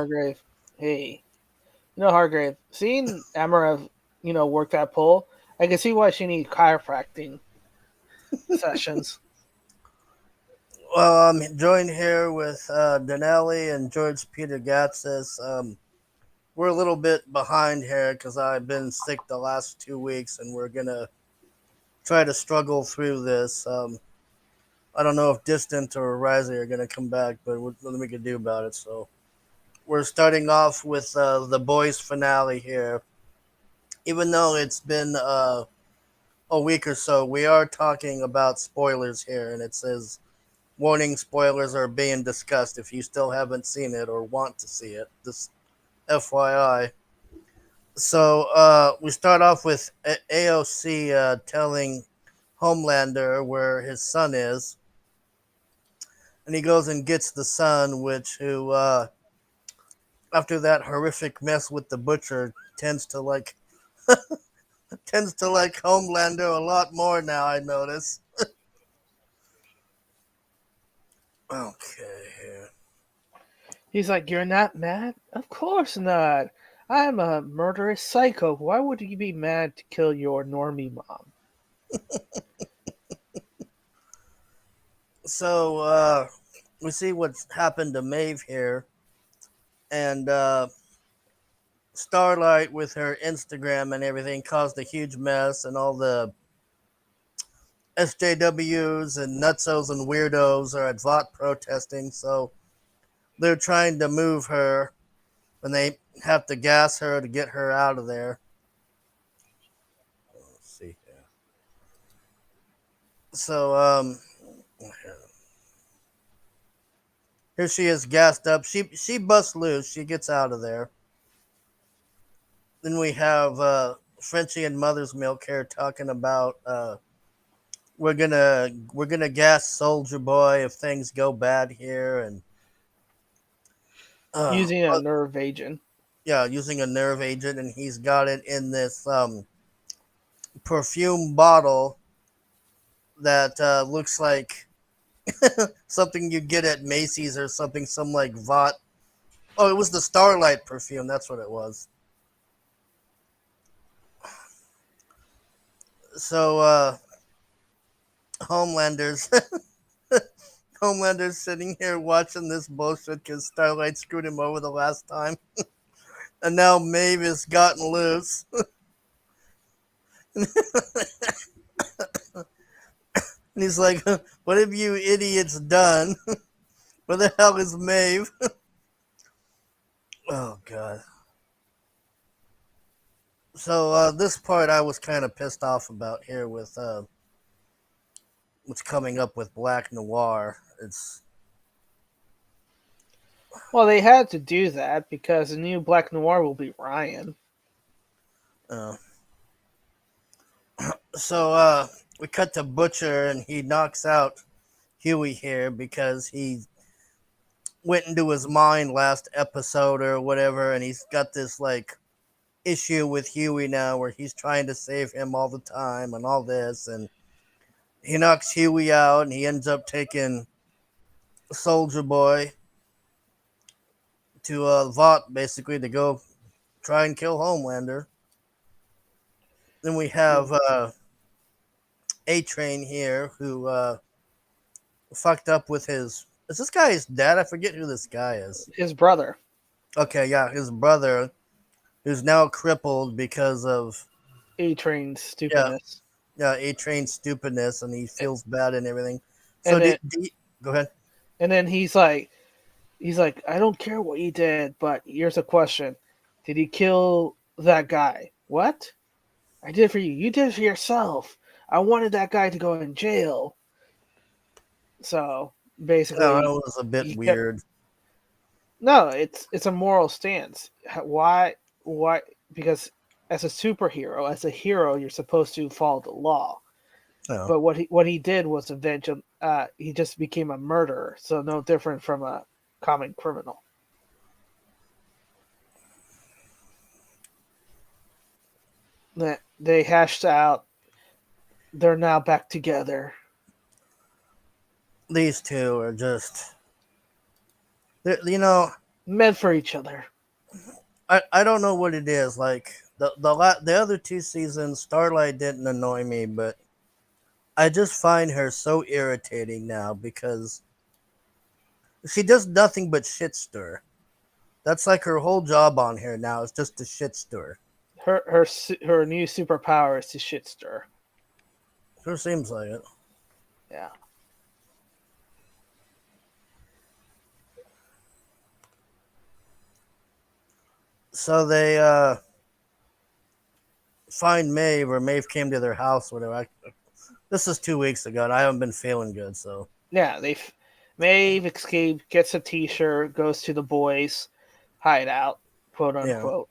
Hargrave. Hey, Hargrave. Seeing Amarev, work that pole, I can see why she needs chiropractic sessions. Well, I'm joined here with Danelli and George Peter Gatsis. We're a little bit behind here because I've been sick the last 2 weeks, and we're gonna try to struggle through this. I don't know if Distant or Rising are gonna come back, but what nothing we can do about it. So we're starting off with the boys' finale here. Even though it's been a week or so, we are talking about spoilers here, and it says warning, spoilers are being discussed if you still haven't seen it or want to see it. This FYI. So we start off with AOC telling Homelander where his son is, and he goes and gets the son, which who after that horrific mess with the butcher tends to like Homelander a lot more now. I notice. Okay, here. He's like, "You're not mad? Of course not. I'm a murderous psycho. Why would you be mad to kill your normie mom?" So we see what's happened to Maeve here, and Starlight with her Instagram and everything caused a huge mess, and all the SJWs and nutsos and weirdos are at VOT protesting, so they're trying to move her, and they have to gas her to get her out of there. Let's see here. So, here she is gassed up. She busts loose. She gets out of there. Then we have Frenchie and Mother's Milk here talking about we're gonna gas Soldier Boy if things go bad here, and uh, Using a nerve agent. yeah, using a nerve agent, and he's got it in this perfume bottle that looks like something you get at Macy's or something, some like Vought. Oh, it was the Starlight perfume. That's what it was. So Homelander's Homelander's sitting here watching this bullshit because Starlight screwed him over the last time, and now Maeve has gotten loose. And he's like, "What have you idiots done? Where the hell is Maeve?" Oh god. So this part I was kind of pissed off about here with what's coming up with Black Noir. It's Well, they had to do that because the new Black Noir will be Ryan. uh, so we cut to Butcher, and he knocks out Huey here because he went into his mind last episode or whatever, and he's got this like issue with Huey now where he's trying to save him all the time and all this, and he knocks Huey out, and he ends up taking Soldier Boy to Vought basically to go try and kill Homelander. Then we have A Train here who fucked up with his. Is this guy his dad? I forget who this guy is. His brother. Okay, yeah, his brother, who's now crippled because of A Train's yeah, stupidness. yeah, A Train's stupidness, and he feels bad and everything. So And then go ahead. and then he's like, I don't care what you did, but here's a question. Did he kill that guy? What? I did it for you. You did it for yourself. I wanted that guy to go in jail. So Oh, that basically was a bit he kept weird. no, it's a moral stance. Why because as a superhero, as a hero, you're supposed to follow the law. Oh. But what he did was eventually he just became a murderer, so no different from a common criminal. That they hashed out. They're now back together. These two are just, you know, meant for each other. I don't know what it is. Like the other two seasons, Starlight didn't annoy me, but I just find her so irritating now because she does nothing but shit stir. That's like her whole job on here now is just to shit stir. Her new superpower is to shit stir. Sure seems like it. Yeah. So they find Maeve, or Maeve came to their house, whatever. This is 2 weeks ago, and I haven't been feeling good. So Yeah, Maeve escapes, gets a T-shirt, goes to the boys' hideout, quote yeah, unquote,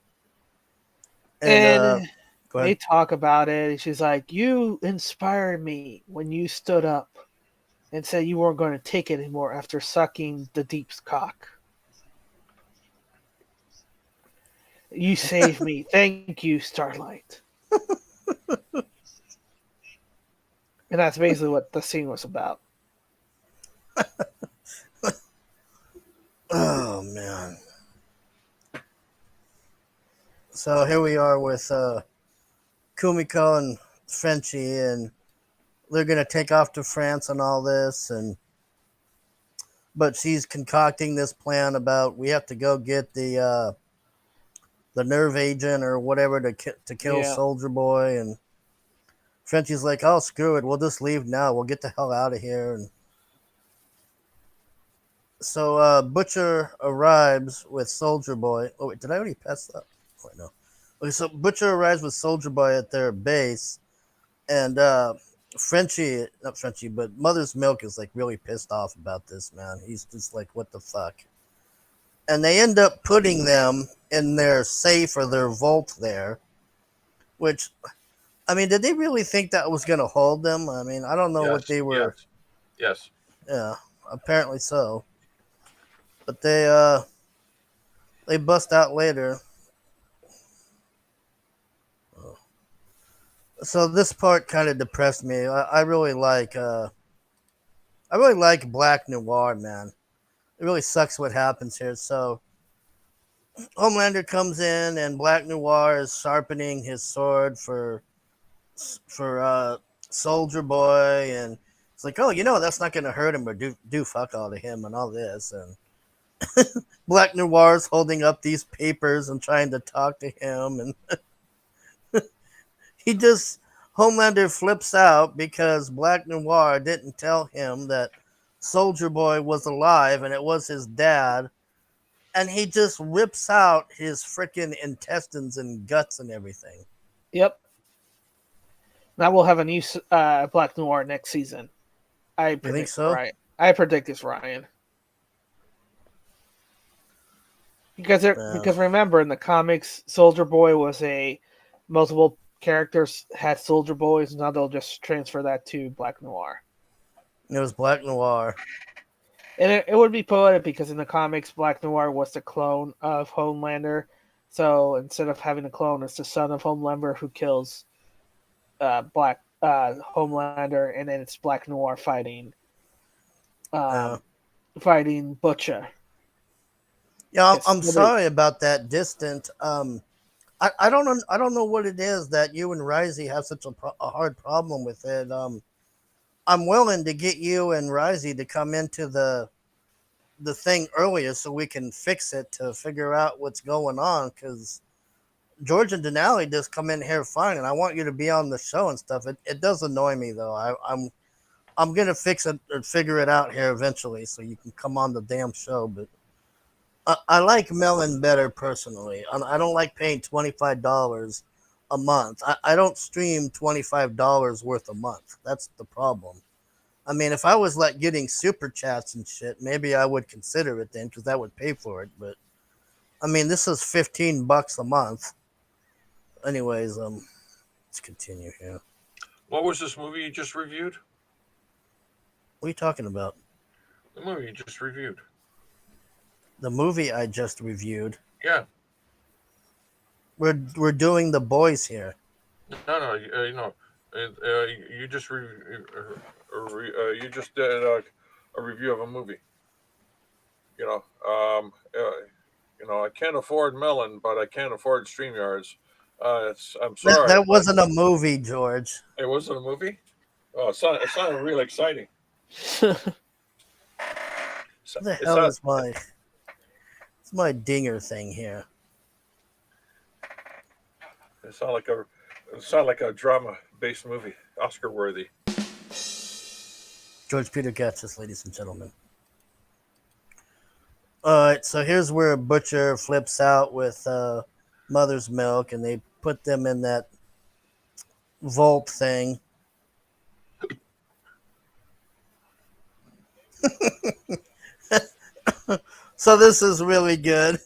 and and go they ahead. talk about it. And she's like, "You inspired me when you stood up and said you weren't going to take it anymore after sucking the deep's cock. You saved me. Thank you, Starlight." And that's basically what the scene was about. Oh man. So here we are with Kumiko and Frenchie, and they're gonna take off to France and all this, and but she's concocting this plan about we have to go get the nerve agent or whatever to kill Yeah. Soldier Boy, and Frenchie's like, "Oh, screw it, we'll just leave now. We'll get the hell out of here." And so Butcher arrives with Soldier Boy. Oh wait, did I already pass that? Oh, wait, no. Okay, so Butcher arrives with Soldier Boy at their base, and Frenchie, not Frenchie, but Mother's Milk is like really pissed off about this, man. He's just like, what the fuck? And they end up putting them in their safe or their vault there, which, I mean, did they really think that was going to hold them? I mean, I don't know what Yes, they were. yes, yes. Yeah, apparently so. But they bust out later. So this part kind of depressed me. I really like Black Noir, man. It really sucks what happens here. So Homelander comes in, and Black Noir is sharpening his sword for Soldier Boy, and it's like, oh, that's not gonna hurt him or do fuck all to him and all this. And Black Noir's holding up these papers and trying to talk to him, and he just Homelander flips out because Black Noir didn't tell him that Soldier Boy was alive and it was his dad, and he just rips out his freaking intestines and guts and everything. Yep. Now we'll have a new Black Noir next season. I You think predict so? Ryan. I predict it's Ryan. Man, Because remember in the comics, Soldier Boy was a multiple characters had Soldier Boys. Now they'll just transfer that to Black Noir. it was Black Noir. And it would be poetic because in the comics, Black Noir was the clone of Homelander. So instead of having a clone, it's the son of Homelander who kills Black Homelander, and then it's Black Noir Uh, um, fighting Butcher. yeah, It's I'm sorry about that distant. I don't know what it is that you and Risey have such a hard problem with it. I'm willing to get you and Risey to come into the thing earlier so we can fix it to figure out what's going on, because George and Denali just come in here fine, and I want you to be on the show and stuff. It does annoy me though. I'm gonna fix it or figure it out here eventually so you can come on the damn show. But I like Melon better personally. I don't like paying $25 a month. I don't stream $25 worth a month. That's the problem. I mean, if I was like getting super chats and shit, maybe I would consider it then because that would pay for it. But I mean, this is $15 a month. Anyways, let's continue here. What was this movie you just reviewed? What are you talking about? The movie you just reviewed. The movie I just reviewed. Yeah. We're doing The Boys here. No, no, you just you just did a review of a movie. You know, I can't afford Melon, but I can't afford StreamYards. I'm That sorry, that but wasn't a movie, George. it wasn't a movie. Oh, it sounded really exciting. What the It's hell not. is my dinger thing here? It sounded like a. It sounded like a drama-based movie, Oscar worthy. George Peter Gatzis, ladies and gentlemen. Alright, so here's where Butcher flips out with Mother's Milk, and they put them in that vault thing. So this is really good.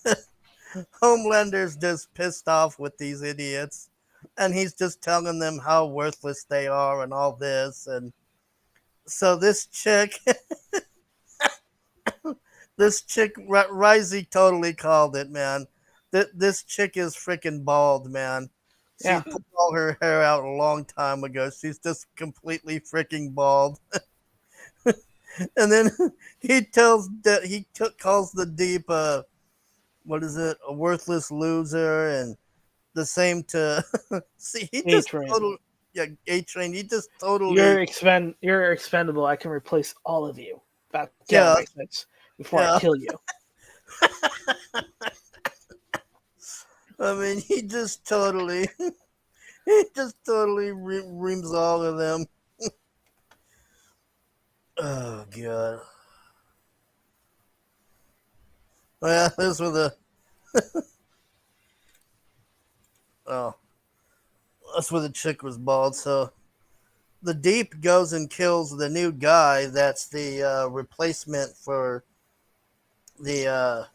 Homelander's just pissed off with these idiots, and he's just telling them how worthless they are and all this. And so this chick, Risey totally called it, man. This chick is freaking bald, man. She Yeah. pulled all her hair out a long time ago. She's just completely freaking bald. And then calls the Deep what is it, a worthless loser, and the same to see he A just train. totally, yeah, A Train, he just totally, You're expendable. I can replace all of you. Get out of yeah, my face before I yeah. kill you. I mean, he just totally reams all of them. Oh god. Well, this was the oh, that's where the chick was bald. So the Deep goes and kills the new guy. That's the replacement for the.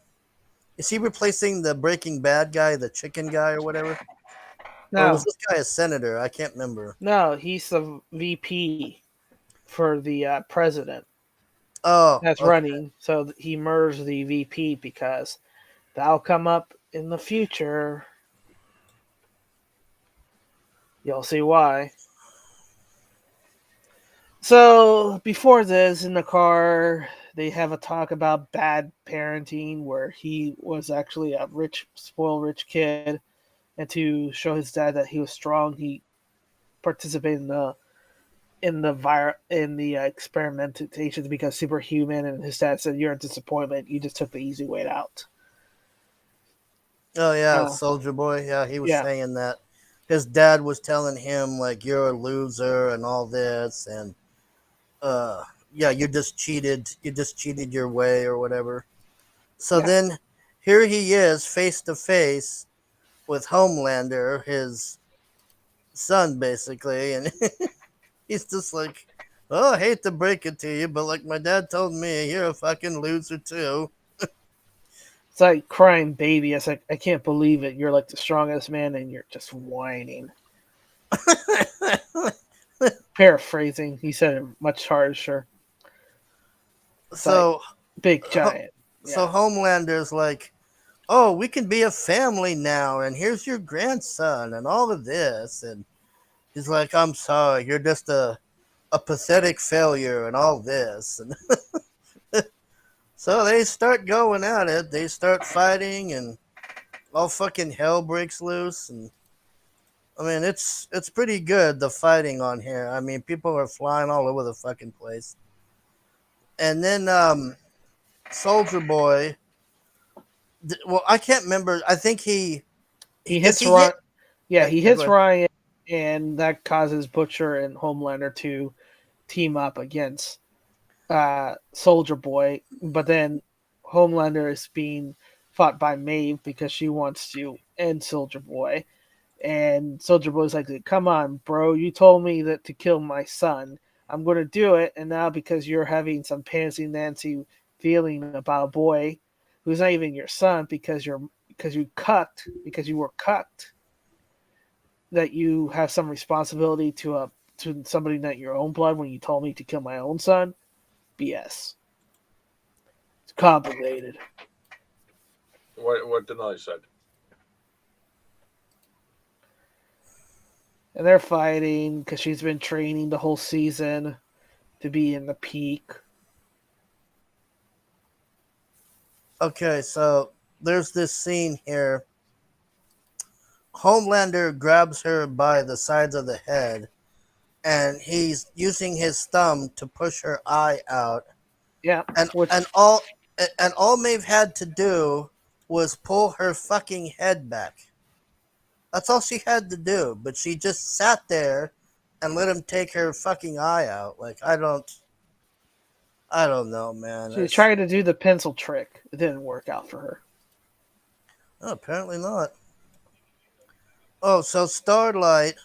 Is he replacing the Breaking Bad guy, the chicken guy, or whatever? Or was No, this guy a senator? I can't remember. no, he's the VP for the president Oh, that's okay. running. So he merged the VP because that'll come up in the future. You'll see why. So before this, in the car, they have a talk about bad parenting, where he was actually a rich, spoiled rich kid, and to show his dad that he was strong, he participated in the experimentations to become superhuman. And his dad said, "You're a disappointment. You just took the easy way out." Oh yeah, Uh, Soldier Boy. Yeah, he was yeah, saying that his dad was telling him like you're a loser and all this, and uh, yeah, you just cheated your way or whatever. So yeah. then here he is face to face with Homelander, his son, basically, and he's just like, "Oh, I hate to break it to you, but like my dad told me, you're a fucking loser too." It's like crying baby. It's like, I can't believe it. You're like the strongest man, and you're just whining. Paraphrasing, he said it much harsher. It's like so, big giant. so Yeah. Homelander's like, "Oh, we can be a family now, and here's your grandson, and all of this," and he's like, "I'm sorry, you're just a pathetic failure, and all this," and so they start going at it. They start fighting, and all fucking hell breaks loose, and I mean, it's pretty good, the fighting on here. I mean, people are flying all over the fucking place. And then Soldier Boy, well, I can't remember. I think he He does hits he hit? Ryan. Yeah, Yeah, he yeah, go hits ahead. Ryan, and that causes Butcher and Homelander to team up against Soldier Boy. But then Homelander is being fought by Maeve because she wants to end Soldier Boy. And Soldier Boy's like, "Come on, bro! You told me that to kill my son. I'm going to do it." And now, because you're having some Pansy Nancy feeling about a boy who's not even your son, because you were cut, that you have some responsibility to somebody not your own blood when you told me to kill my own son. BS. It's complicated. What Denali said. And they're fighting because she's been training the whole season to be in the peak. Okay, so there's this scene here. Homelander grabs her by the sides of the head, and he's using his thumb to push her eye out. Yeah, And which and all Maeve had to do was pull her fucking head back. That's all she had to do. But she just sat there and let him take her fucking eye out. Like I don't know, man. she tried to do the pencil trick. It didn't work out for her. Oh, apparently not. Oh, so Starlight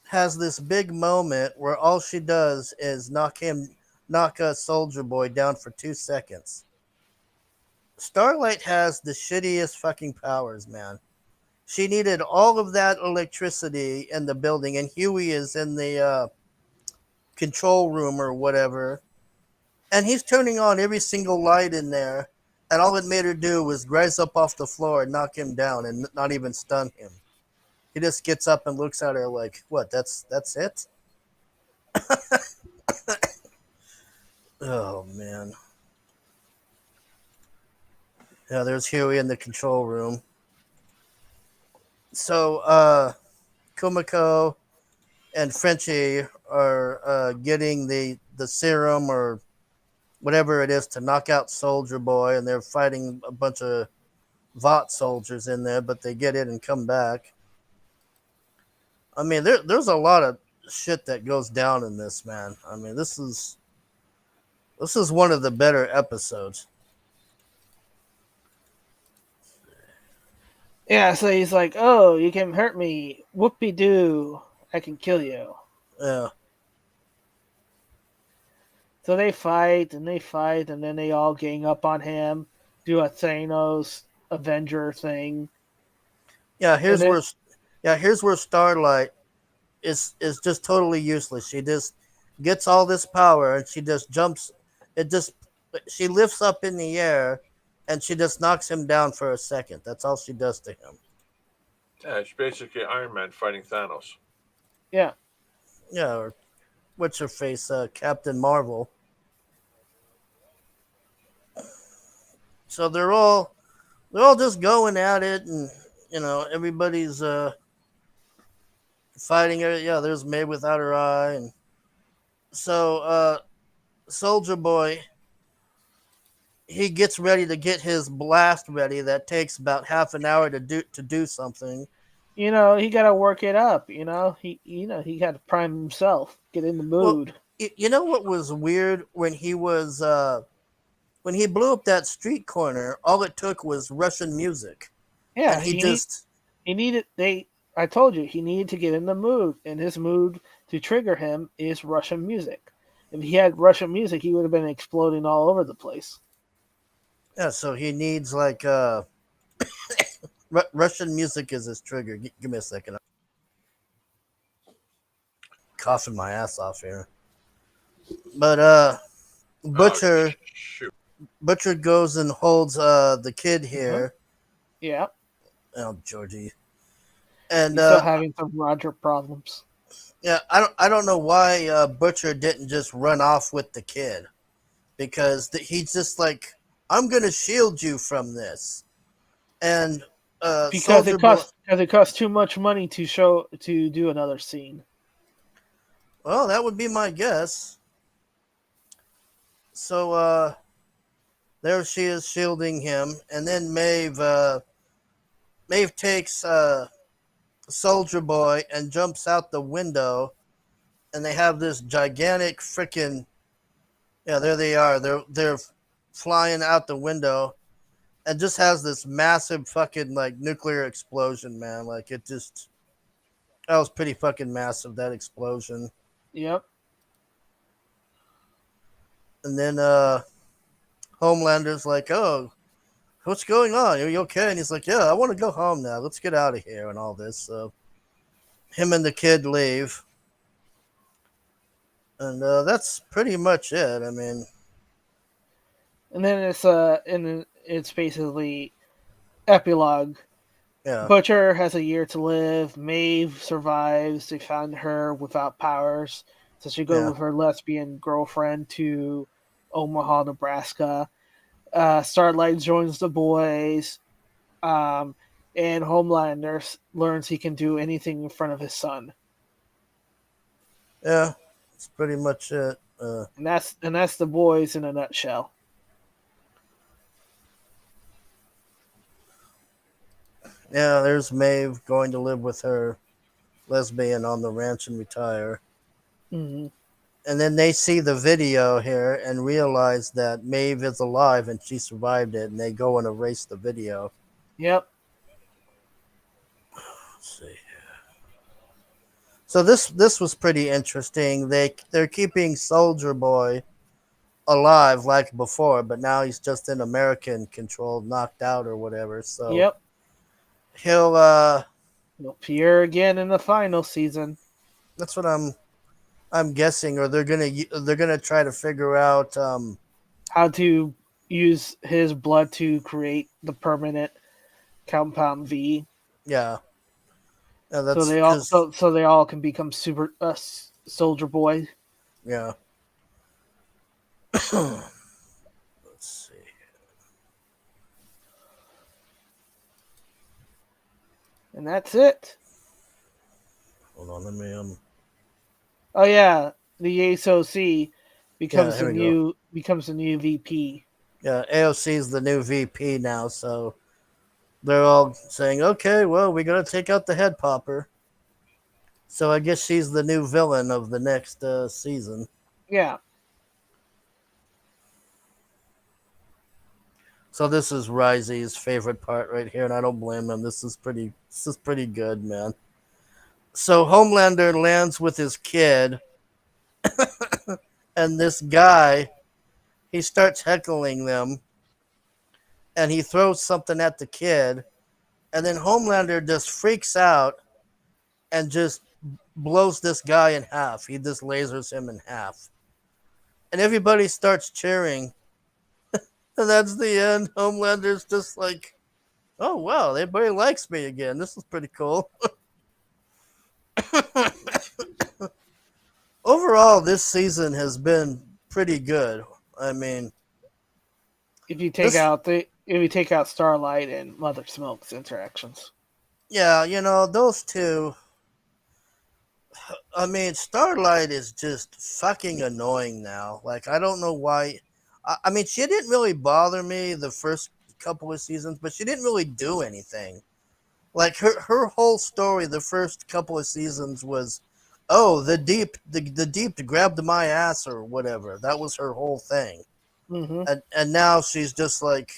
has this big moment where all she does is knock a Soldier Boy down for 2 seconds. Starlight has the shittiest fucking powers, man. She needed all of that electricity in the building, and Huey is in the control room or whatever, and he's turning on every single light in there, and all it made her do was rise up off the floor and knock him down and not even stun him. He just gets up and looks at her like, "What? That's it?" Oh man. Yeah, there's Huey in the control room. So, Kumiko and Frenchie are getting the serum or whatever it is to knock out Soldier Boy, and they're fighting a bunch of Vought soldiers in there, but they get it and come back. I mean, there's a lot of shit that goes down in this, man. I mean, this is one of the better episodes. Yeah, so he's like, "Oh, you can hurt me. Whoopie doo. I can kill you." Yeah, So they fight, and then they all gang up on him, do a Thanos Avenger thing, yeah. and then Here's where Starlight is just totally useless. She just gets all this power and she just jumps. It just she lifts up in the air and she just knocks him down for a second. That's all she does to him. Yeah, it's basically Iron Man fighting Thanos. yeah, Yeah, or what's her face, Captain Marvel. So they're all just going at it, and everybody's fighting her. Yeah, there's May without her eye, and so Soldier Boy, he gets ready to get his blast ready. That takes about half an hour to do something. he got to work it up. He got to prime himself, get in the Well, mood. you know what was weird when he blew up that street corner? All it took was Russian music, and Yeah, he needed they. I told you he needed to get in the mood, and his mood to trigger him is Russian music. If he had Russian music, he would have been exploding all over the place. yeah. So he needs like Russian music is his trigger. Give me a second. I'm coughing my ass off here. But Oh, Butcher shoot. Butcher goes and holds the kid Huh? here. Yeah, Oh, Georgie. And he's still having some Roger problems. yeah, I don't know why Butcher didn't just run off with the kid, because he's just like, I'm gonna shield you from this. And Because Soldier Boy. it costs too much money to do another scene. Well, that would be my guess. So there she is shielding him, and then Maeve takes Soldier Boy and jumps out the window, and they have this gigantic freaking, yeah, there they are. They're flying out the window, and just has this massive fucking like nuclear explosion, man. Like that was pretty fucking massive, that explosion. Yep. And then Homelander's like, "Oh, what's going on? Are you okay?" And he's like, "Yeah, I want to go home now. Let's get out of here," and all this. So him and the kid leave, and that's pretty much it. I mean, And then it's basically epilogue. yeah, Butcher has a year to live. Maeve survives. They found her without powers, so she goes yeah, with her lesbian girlfriend to Omaha, Nebraska. Starlight joins the boys. Um, and Homelander learns he can do anything in front of his son, Yeah, that's pretty much it. and that's the boys in a nutshell. Yeah, there's Maeve going to live with her lesbian on the ranch and retire. Hmm. And then they see the video here and realize that Maeve is alive and she survived it, and they go and erase the video. Yep. Let's see. So this was pretty interesting. They're keeping Soldier Boy alive like before, but now he's just in American control, knocked out or whatever. So Yep. he'll He'll appear again in the final season. that's what I'm guessing, or they're gonna try to figure out How to use his blood to create the permanent compound V, yeah. Yeah, so that's they all because so they all can become super soldier boy. yeah. Let's see. And that's it. Hold on, let me Oh yeah, the ASOC yeah, becomes here the we go. new VP. Yeah, AOC is the new VP now, so they're all saying, "Okay, well, we gotta take out the head popper." So I guess she's the new villain of the next season. Yeah. So this is Risey's favorite part right here, and I don't blame him. This is pretty good, man. So Homelander lands with his kid, and this guy he starts heckling them, and he throws something at the kid, and then Homelander just freaks out and just blows this guy in half. He just lasers him in half, and everybody starts cheering, and that's the end. Homelander's just like, "Oh wow, everybody likes me again. This is pretty cool." Overall, this season has been pretty good. I mean, this, If you take out Starlight and Mother Smoke's interactions. yeah, those two. I mean, Starlight is just fucking annoying now. Like, I don't know why. I mean, she didn't really bother me the first couple of seasons, but she didn't really do anything. Like, her whole story the first couple of seasons was, oh, the deep grabbed my ass or whatever. That was her whole thing. Hmm. And now she's just like,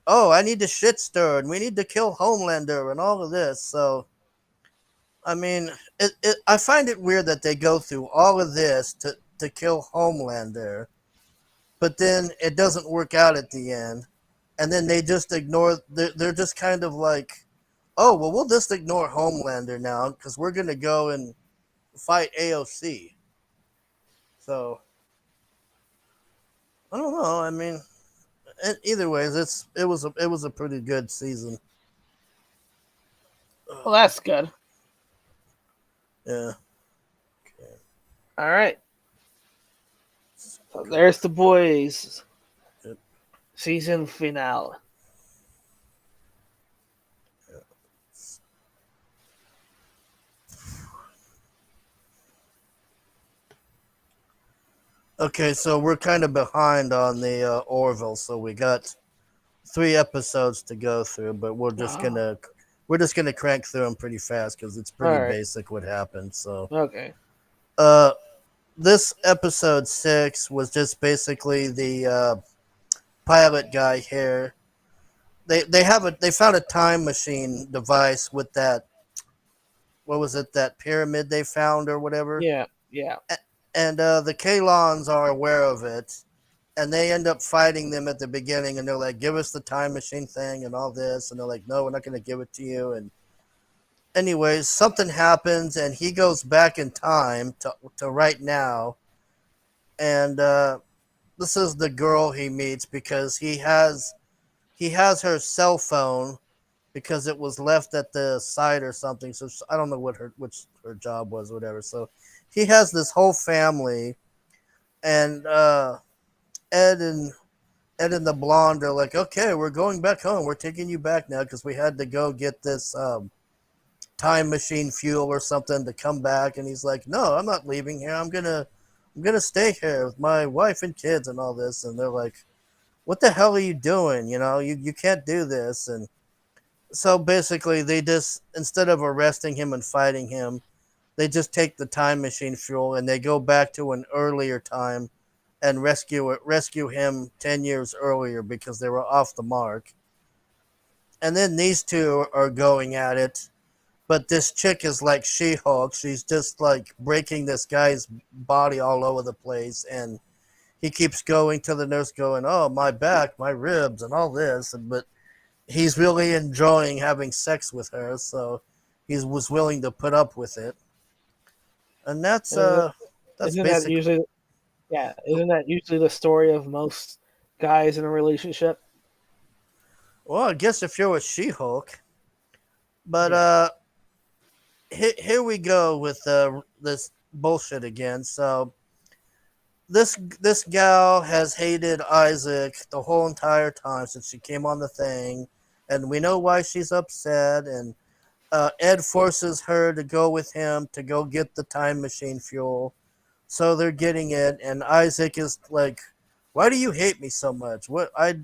oh, I need to shit stir and we need to kill Homelander and all of this. So, I mean, I find it weird that they go through all of this to kill Homelander, but then it doesn't work out at the end. And then they just ignore, they're just kind of like, oh, well, we'll just ignore Homelander now because we're going to go and fight AOC. So, I don't know. I mean, either ways, it was a pretty good season. Well, that's good. Yeah. All right. So there's the boys Yep. season finale. Okay, so we're kind of behind on the Orville, so we got 3 episodes to go through, but Oh, we're just gonna crank through them pretty fast because it's all pretty right. basic what happened. So, Okay. uh, this episode 6 was just basically the pilot guy here. They found a time machine device with that, what was it, that pyramid they found or whatever, Yeah. Yeah. and the Kalons are aware of it, and they end up fighting them at the beginning, and they're like, give us the time machine thing and all this, and they're like, no, we're not going to give it to you. And anyways, something happens and he goes back in time to right now, and this is the girl he meets because he has her cell phone because it was left at the site or something. So I don't know which her job was or whatever. So he has this whole family, and Ed and Ed and the blonde are like, okay, we're going back home. We're taking you back now because we had to go get this time machine fuel or something to come back. And he's like, no, I'm not leaving here. I'm gonna stay here with my wife and kids and all this. And they're like, what the hell are you doing? You can't do this. And so basically, they just, instead of arresting him and fighting him, they just take the time machine fuel and they go back to an earlier time and rescue him 10 years earlier because they were off the mark. And then these two are going at it, but this chick is like She-Hulk. She's just like breaking this guy's body all over the place, and he keeps going to the nurse going, oh, my back, my ribs, and all this. But he's really enjoying having sex with her, so he was willing to put up with it. And that's Isn't, that's isn't that basic. usually yeah? Isn't that usually the story of most guys in a relationship? Well, I guess if you're a She-Hulk, but Yeah, here we go with this bullshit again. So this gal has hated Isaac the whole entire time since she came on the thing, and we know why she's upset. And Ed forces her to go with him to go get the time machine fuel. So they're getting it, and Isaac is like, "Why do you hate me so much? What I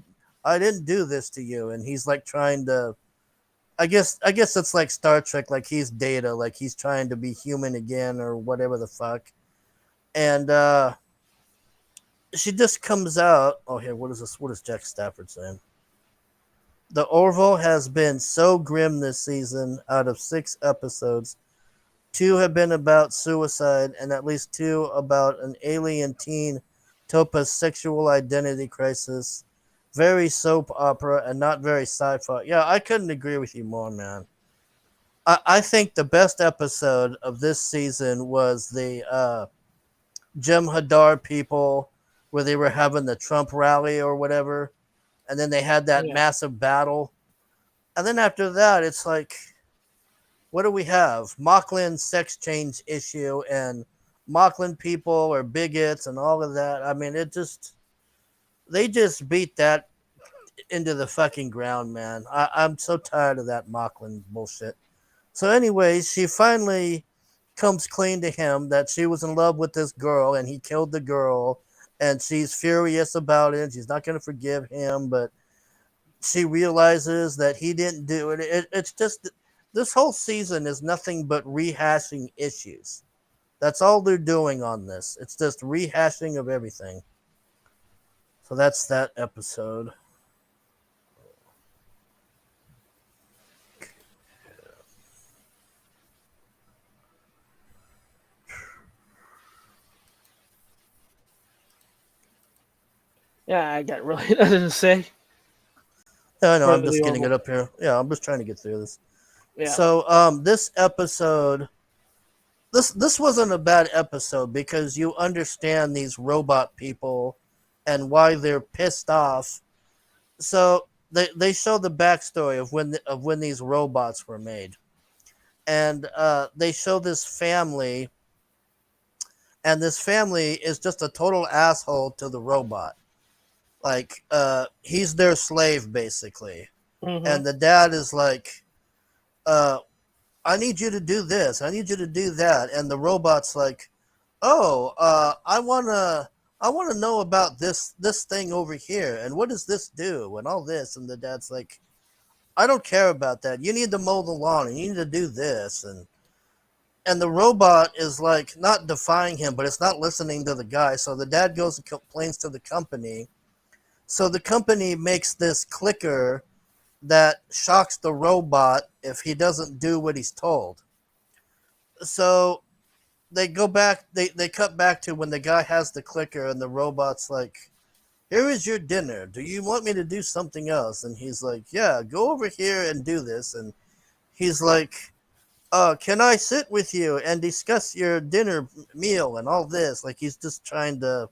didn't do this to you." And he's like trying to. I guess it's like Star Trek, like he's Data, like he's trying to be human again or whatever the fuck. And she just comes out. Oh, here, what is this? What is Jack Stafford saying? The Orville has been so grim this season. Out of 6 episodes, 2 have been about suicide, and at least 2 about an alien teen Topa's sexual identity crisis. Very soap opera and not very sci-fi. Yeah, I couldn't agree with you more, man. I think the best episode of this season was the Jim Hadar people where they were having the Trump rally or whatever, and then they had that yeah, massive battle. And then after that, it's like, what do we have? Mocklin sex change issue and Mocklin people are bigots and all of that. I mean, they just beat that into the fucking ground, man. I'm so tired of that Mocklin bullshit. So, anyways, she finally comes clean to him that she was in love with this girl and he killed the girl, and she's furious about it. She's not going to forgive him, but she realizes that he didn't do it. It's just this whole season is nothing but rehashing issues. That's all they're doing on this. It's just rehashing of everything. So that's that episode. yeah. I got really nothing to say Yeah, I know. for I'm the just getting Orville. it up here. Yeah, I'm just trying to get through this. Yeah, So, this episode, this wasn't a bad episode because you understand these robot people and why they're pissed off. So they show the backstory of when these robots were made, and they show this family, and this family is just a total asshole to the robot. Like he's their slave basically, hmm and the dad is like, uh, I need you to do this. I need you to do that. And the robot's like, oh, I wanna know about this thing over here. And what does this do? And all this. And the dad's like, I don't care about that. You need to mow the lawn and you need to do this. And the robot is like not defying him, but it's not listening to the guy. So the dad goes and complains to the company. So the company makes this clicker that shocks the robot if he doesn't do what he's told. So they go back, they cut back to when the guy has the clicker and the robot's like, here is your dinner. Do you want me to do something else? And he's like, yeah, go over here and do this. And he's like, can I sit with you and discuss your dinner meal and all this? Like he's just trying to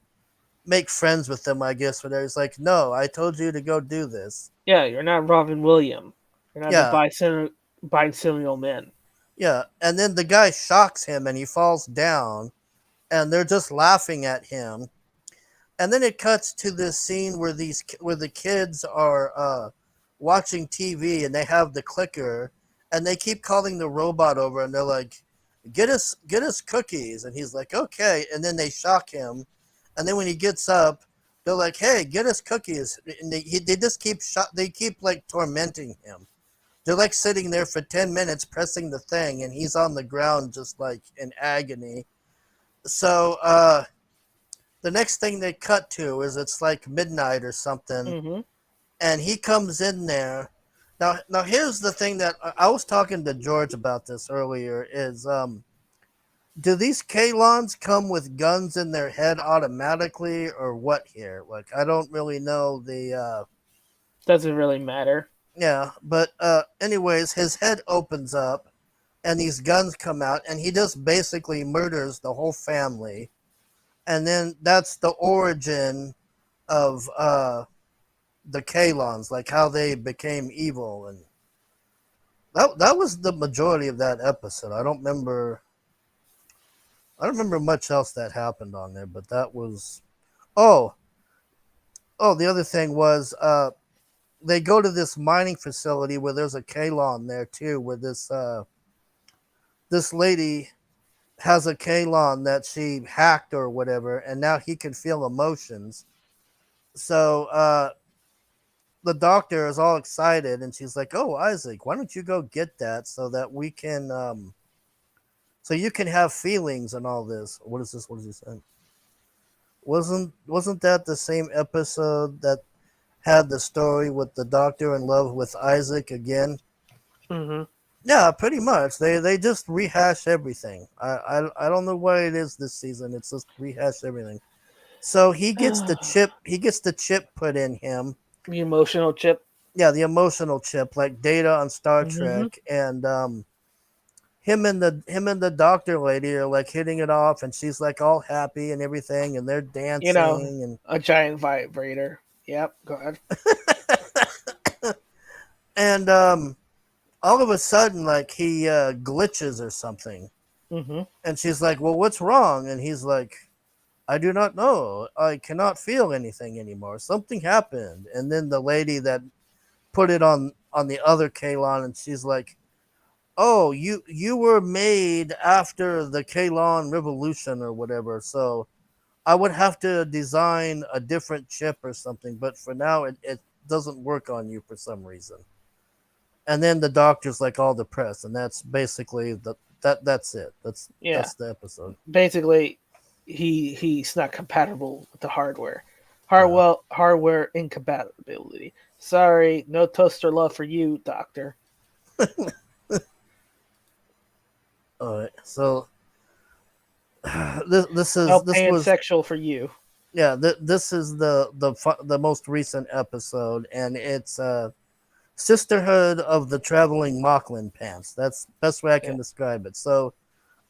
make friends with them, I guess. But he's like, no, I told you to go do this. yeah. You're not Robin Williams. You're not the Yeah, bicentennial man. yeah. And then the guy shocks him and he falls down and they're just laughing at him. And then it cuts to this scene where the kids are watching TV and they have the clicker and they keep calling the robot over and they're like, get us cookies," and he's like, "Okay," and then they shock him, and then when he gets up, they're like, "Hey, get us cookies," and they just they keep like tormenting him. They're like sitting there for 10 minutes pressing the thing, and he's on the ground just like in agony. So the next thing they cut to is it's like midnight or something, Mm-hmm. and he comes in there. Now here's the thing that I was talking to George about this earlier is do these Kalons come with guns in their head automatically or what here? Like I don't really know the Doesn't really matter. yeah, but anyways, his head opens up and these guns come out and he just basically murders the whole family. And then that's the origin of the Kalons, like how they became evil, and that was the majority of that episode. I don't remember much else that happened on there, but that was oh the other thing was they go to this mining facility where there's a Kalon there too, where this lady has a Kalon that she hacked or whatever, and now he can feel emotions. So the doctor is all excited and she's like, "Oh, Isaac, why don't you go get that so that we can so you can have feelings and all this." What is this? What is he saying? Wasn't that the same episode that had the story with the doctor in love with Isaac again? Mm-hmm. Yeah, pretty much. They just rehash everything. I don't know what it is this season. It's just rehash everything. So he gets the chip. He gets the chip put in him. The emotional chip. Yeah, the emotional chip, like Data on Star Mm-hmm. Trek, and him and the doctor lady are like hitting it off, and she's like all happy and everything, and they're You know, dancing a giant vibrator. Yep. Go ahead. and all of a sudden, like he glitches or something, Mm-hmm. and she's like, "Well, what's wrong?" And he's like, "I do not know. I cannot feel anything anymore. Something happened." And then the lady that put it on the other Kalon, and she's like, "Oh, you were made after the Kalon Revolution or whatever, so I would have to design a different chip or something, but for now it doesn't work on you for some reason." And then the doctor's like all depressed, and that's basically that's it. Yeah. That's the episode. Basically, he's not compatible with the hardware. Yeah. Hardware incompatibility. Sorry, no toaster love for you, Doctor. All right. So No this was pansexual for you. yeah, this is the most recent episode, and it's Sisterhood of the Traveling Mocklin Pants. That's the best way I Yeah. can describe it. So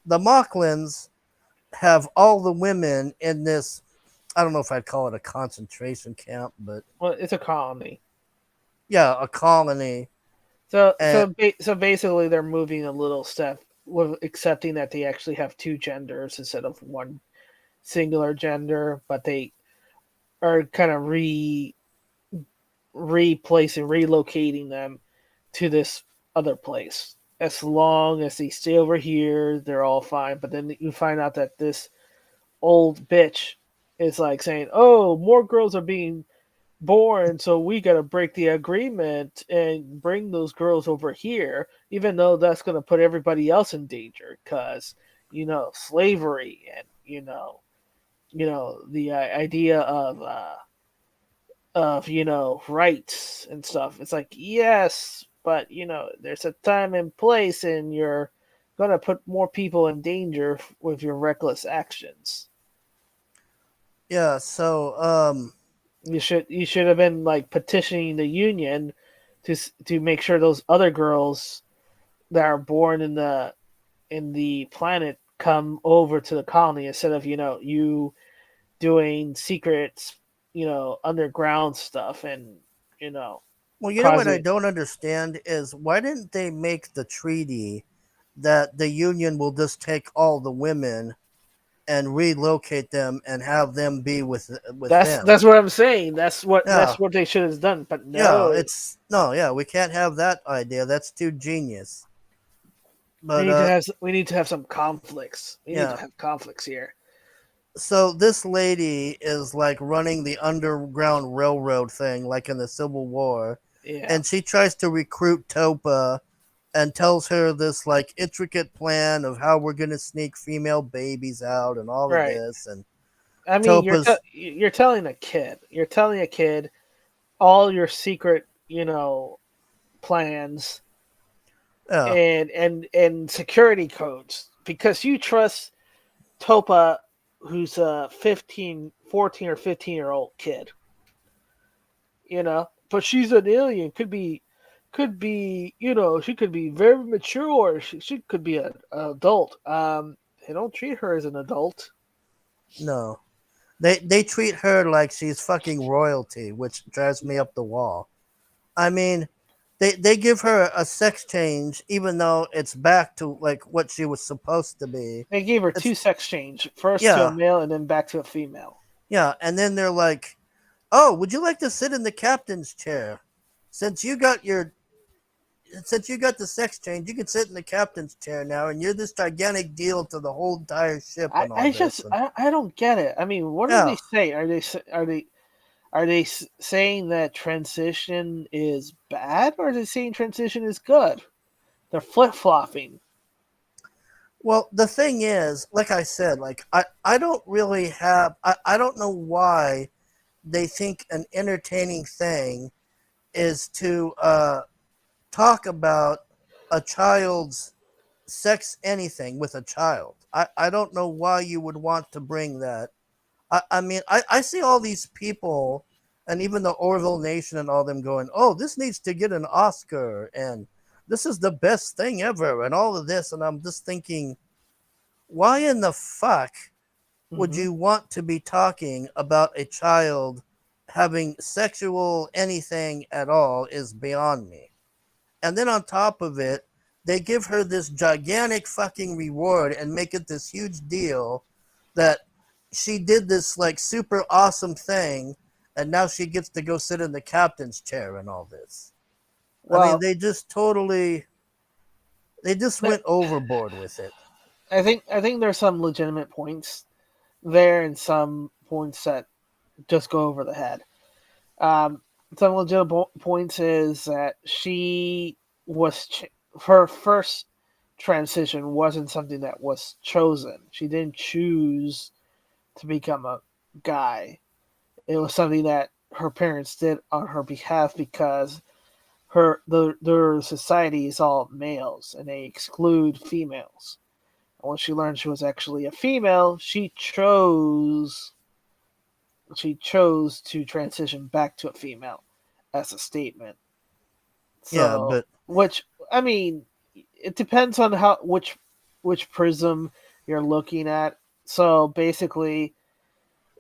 the Mocklins have all the women in this. I don't know if I'd call it a concentration camp, but Well, it's a colony. yeah, a colony. And So basically, they're moving a little step with accepting that they actually have two genders instead of one singular gender, but they are kind of replacing, relocating them to this other place. As long as they stay over here, they're all fine. But then you find out that this old bitch is like saying, "Oh, more girls are being born, so we got to break the agreement and bring those girls over here, even though that's going to put everybody else in danger, because slavery and the idea of rights and stuff." It's like, yes, but there's a time and place, and you're gonna put more people in danger with your reckless actions. yeah, so You should have been like petitioning the union to make sure those other girls that are born in the planet come over to the colony, instead of you doing secret underground stuff, and you know well, you know what I causing. don't understand is why didn't they make the treaty that the Union will just take all the women and relocate them and have them be with That's him. that's what I'm saying. Yeah, That's what they should have done. But yeah, no, it's no, yeah, we can't have that idea. That's too genius. But we need to have some conflicts. We need to yeah. have conflicts here. So this lady is like running the underground railroad thing, like in the Civil War, Yeah, and she tries to recruit Topa and tells her this like intricate plan of how we're gonna sneak female babies out and all of right. this. And I mean, Topa's you're telling a kid. You're telling a kid all your secret, plans yeah, and security codes because you trust Topa, who's a 14 or 15-year-old kid. But she's an alien. Could be, she could be very mature. She could be an adult. They don't treat her as an adult. no. They treat her like she's fucking royalty, which drives me up the wall. I mean, they give her a sex change even though it's back to like what she was supposed to be. They gave her It's two sex change, first to a yeah, male and then back to a female. yeah, and then they're like, "Oh, would you like to sit in the captain's chair? Since you got your since you got the sex change, you can sit in the captain's chair now, and you're this gigantic deal to the whole entire ship I, and all I this." just And I don't get it. I mean, what are yeah, they saying? Are they saying that transition is bad, or are they saying transition is good? They're flip flopping. well, the thing is, like I said, like I don't really have I don't know why they think an entertaining thing is to talk about a child's sex anything with a child. I don't know why you would want to bring that. I mean, I see all these people and even the Orville Nation and all them going, oh, this needs to get an Oscar and this is the best thing ever and all of this. And I'm just thinking, why in the fuck would Hmm. you want to be talking about a child having sexual anything at all is beyond me. And then on top of it, they give her this gigantic fucking reward and make it this huge deal that she did this like super awesome thing and now she gets to go sit in the captain's chair and all this. I mean, Well, they just there, went overboard with it. I think there's some legitimate points there, and some points that just go over the head. Um, some legitimate points is that her first transition wasn't something that was chosen. She didn't choose to become a guy. It was something that her parents did on her behalf because their society is all males and they exclude females. And when she learned she was actually a female, she chose to transition back to a female as a statement. Yeah, So, but which I mean, it depends on how which prism you're looking at. So basically,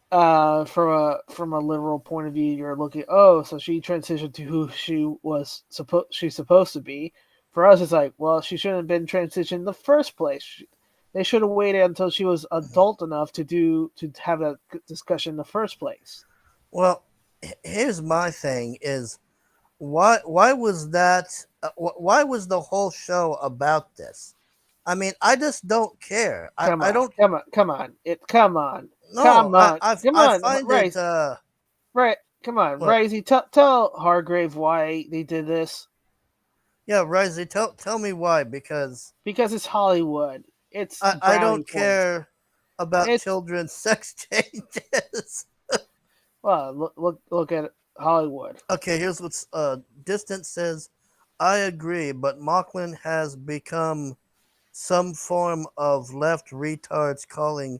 from a literal point of view, you're looking. Oh, so she transitioned to who she's supposed to be. For us, it's like, well, she shouldn't have been transitioned in the first place. They should have waited until she was adult enough to have that discussion in the first place. well, here's my thing is why was that why was the whole show about this? I mean, I just don't care. Come I on, don't come on, come on! Come on, know. come on, come I on, find it Rice, right? Come on, what Risey, tell Hargrave why they did this. yeah, Risey, tell me why because Because it's Hollywood. It's I brownie don't points. care about It's children's sex changes. well, look at Hollywood. Okay, here's what's Distance says. I agree, but Mocklin has become some form of left retards calling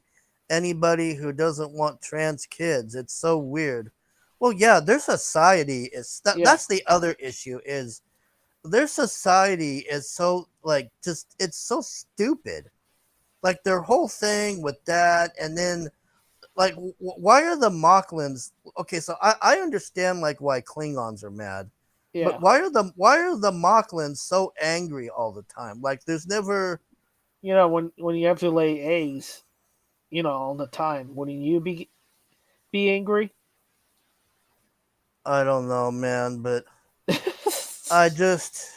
anybody who doesn't want trans kids. It's so weird. Well, yeah, their society is Yeah, that's the other issue is their society is so like just it's so stupid. Like their whole thing with that and then like why are the Mocklins okay, so I understand like why Klingons are mad. But yeah. why are the Mocklins so angry all the time? Like there's never When you have to lay eggs, all the time. Wouldn't you be angry? I don't know, man, but they, I just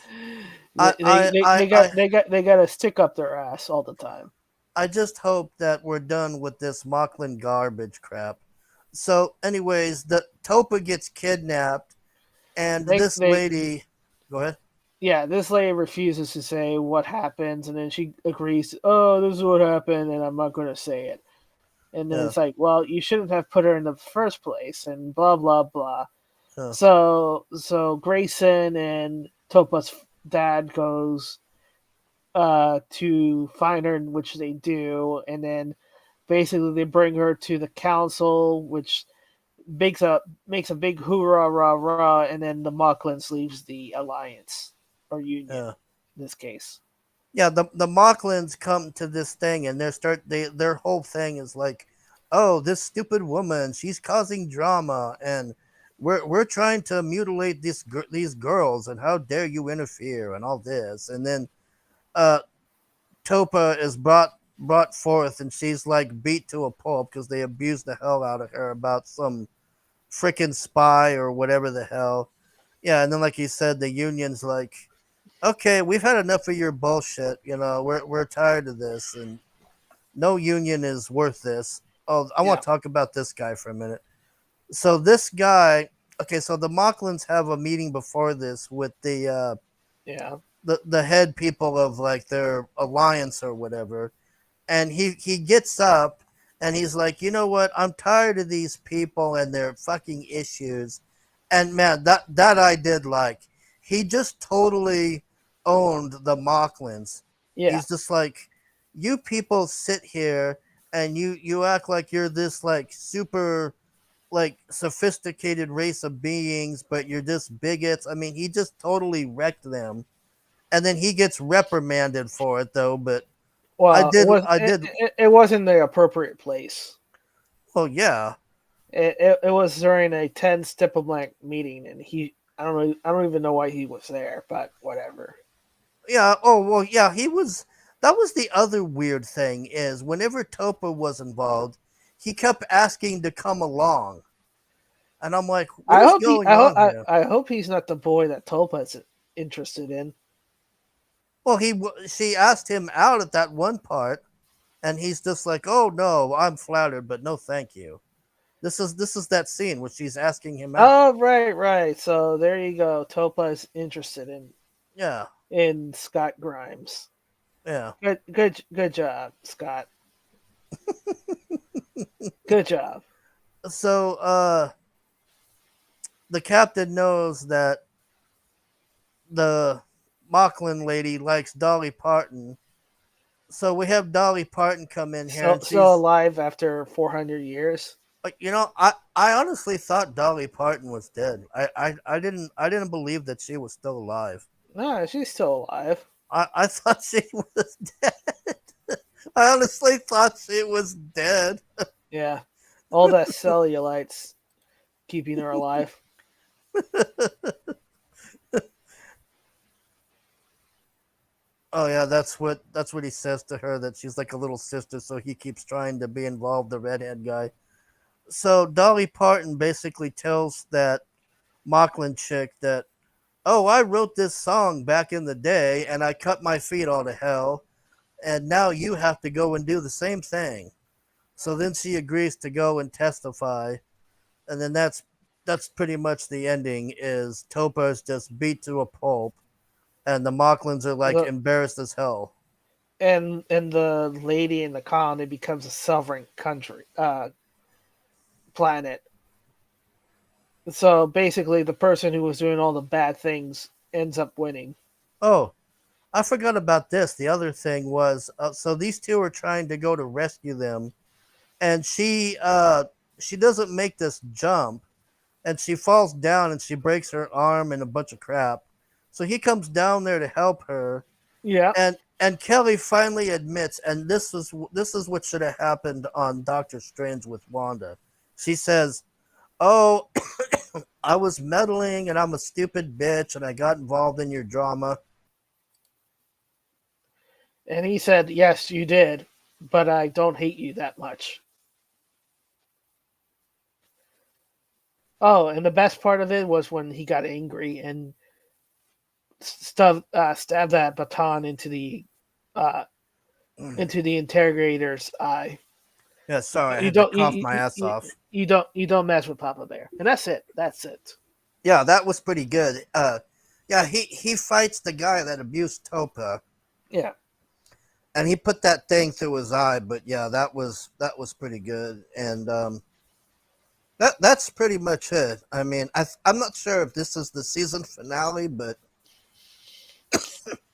they, they, they got I they got they got to stick up their ass all the time. I just hope that we're done with this Mocklin garbage crap. So, anyways, the Topa gets kidnapped, and They this they lady, go ahead. Yeah, this lady refuses to say what happens, and then she agrees. Oh, this is what happened, and I'm not going to say it. And then Yeah, it's like, well, you shouldn't have put her in the first place, and blah blah blah. yeah, So Grayson and Topa's dad goes to find her, which they do, and then basically they bring her to the council, which makes a big hoorah rah rah, and then the Mocklins leaves the alliance or union yeah. in this case. Yeah, the Mocklins come to this thing, and their whole thing is like, oh, this stupid woman, she's causing drama, and we're trying to mutilate these girls, and how dare you interfere, and all this, and then uh Topa is brought forth, and she's like beat to a pulp because they abused the hell out of her about some freaking spy or whatever the hell. Yeah, and then like you said, the union's like, okay, we've had enough of your bullshit. We're tired of this, and no union is worth this. Oh, I want Yeah, to talk about this guy for a minute. So this guy, okay, so the Mocklins have a meeting before this with yeah, the head people of like their alliance or whatever, and he gets up and he's like, you know what? I'm tired of these people and their fucking issues. And man, that I did like. He just totally owned the Mocklins. yeah. He's just like, you people sit here and you act like you're this like super like sophisticated race of beings, but you're just bigots. I mean, he just totally wrecked them. And then he gets reprimanded for it though, but Well, I did it wasn't the appropriate place. well, yeah. It was during a tense diplomatic meeting, and I don't even know why he was there, but whatever. Yeah. Oh well. Yeah. He was. That was the other weird thing is whenever Topa was involved, he kept asking to come along, and I'm like, what is going on here? I hope he's not the boy that Tulpa's interested in. Well, she asked him out at that one part, and he's just like, oh no, I'm flattered, but no, thank you. This is that scene where she's asking him out. Oh, right, right. So there you go. Topa is interested Yeah. in Scott Grimes. Yeah. Good job, Scott. Good job. So the captain knows that the Mocklin lady likes Dolly Parton. So we have Dolly Parton come in here, and Still she's alive after 400 years. like, I honestly thought Dolly Parton was dead. I didn't believe that she was still alive. No, she's still alive. I thought she was dead. I honestly thought she was dead. Yeah, all that cellulite's keeping her alive. Oh yeah, that's what he says to her, that she's like a little sister, so he keeps trying to be involved, the redhead guy. So Dolly Parton basically tells that Mocklin chick that, oh, I wrote this song back in the day and I cut my feet all to hell, and now you have to go and do the same thing. So then she agrees to go and testify, and then that's pretty much the ending. Is Topa's just beat to a pulp, and the Mocklins are like The embarrassed as hell. and the lady in the colony becomes a sovereign country, planet. So basically, the person who was doing all the bad things ends up winning. Oh, I forgot about this. The other thing was, so these two are trying to go to rescue them, and she doesn't make this jump, and she falls down and she breaks her arm and a bunch of crap. So he comes down there to help her, Yeah, and Kelly finally admits, and this is what should have happened on Doctor Strange with Wanda. She says, "Oh, I was meddling and I'm a stupid bitch and I got involved in your drama." and he said, "Yes, you did." but I don't hate you that much. Oh, and the best part of it was when he got angry and stabbed that baton uh, into the interrogator's eye. Yeah, sorry, I You had to don't cough my ass off. you don't mess with Papa Bear, and that's it. That's it. Yeah, that was pretty good. Yeah, he fights the guy that abused Topa, Yeah. and he put that thing through his eye. But yeah, that was pretty good, and that's pretty much it. I mean, I'm not sure if this is the season finale, but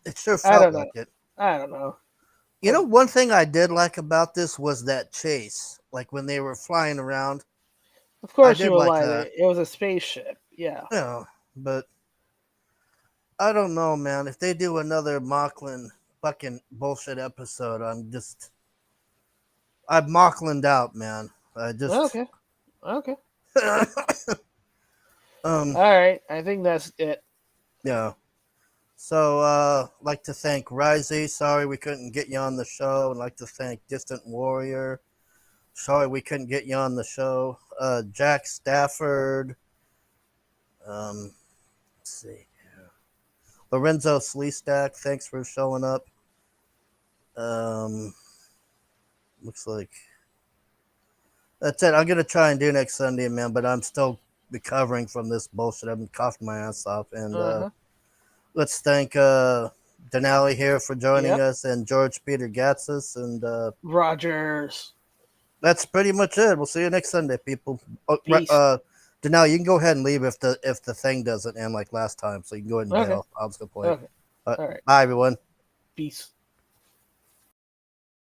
it sure I felt don't know. like it. I don't know. You know, one thing I did like about this was that chase, like when they were flying around. Of course, I you did will like like that. it. It was a spaceship. Yeah. Yeah, but I don't know, man. If they do another Mocklin fucking bullshit episode, I've Mocklined out, man. I just Okay. Okay. All um right. I think that's it. yeah. So like to thank Risey. Sorry we couldn't get you on the show. I'd like to thank Distant Warrior. Sorry we couldn't get you on the show. Jack Stafford. Let's see. Lorenzo Sleestack, thanks for showing up. Looks like that's it. I'm gonna try and do next Sunday, man, but I'm still recovering from this bullshit. I've been coughing my ass off, and let's thank Denali here for joining us, and George Peter Gatsis, and Rogers. That's pretty much it. We'll see you next Sunday, people. Peace. Denali, you can go ahead and leave if the thing doesn't end like last time, so you can go ahead and bail. I'll just go play. Okay. All right. Bye, everyone. Peace.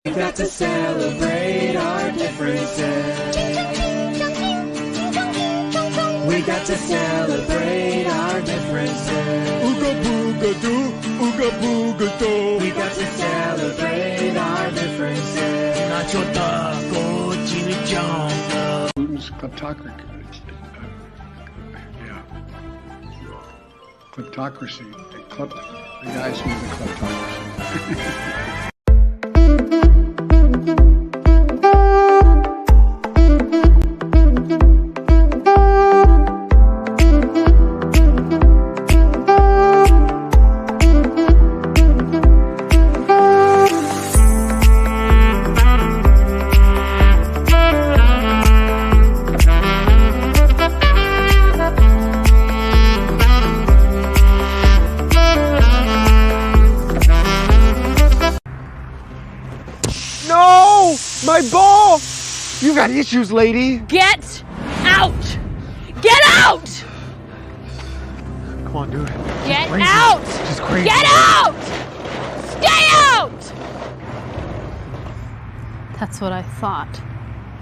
We got to celebrate our differences. We got to celebrate our differences. Ooga booga doo, ooga booga doo. We got to celebrate our differences. Nacho taco, chimichanga. Putin's kleptocracy. Yeah. Kleptocracy. The guys who are the kleptocracy. No! My ball! You got issues, lady. Get out! Get out! Come on, dude. Get crazy. out! She's crazy. Get out! Stay out! That's what I thought.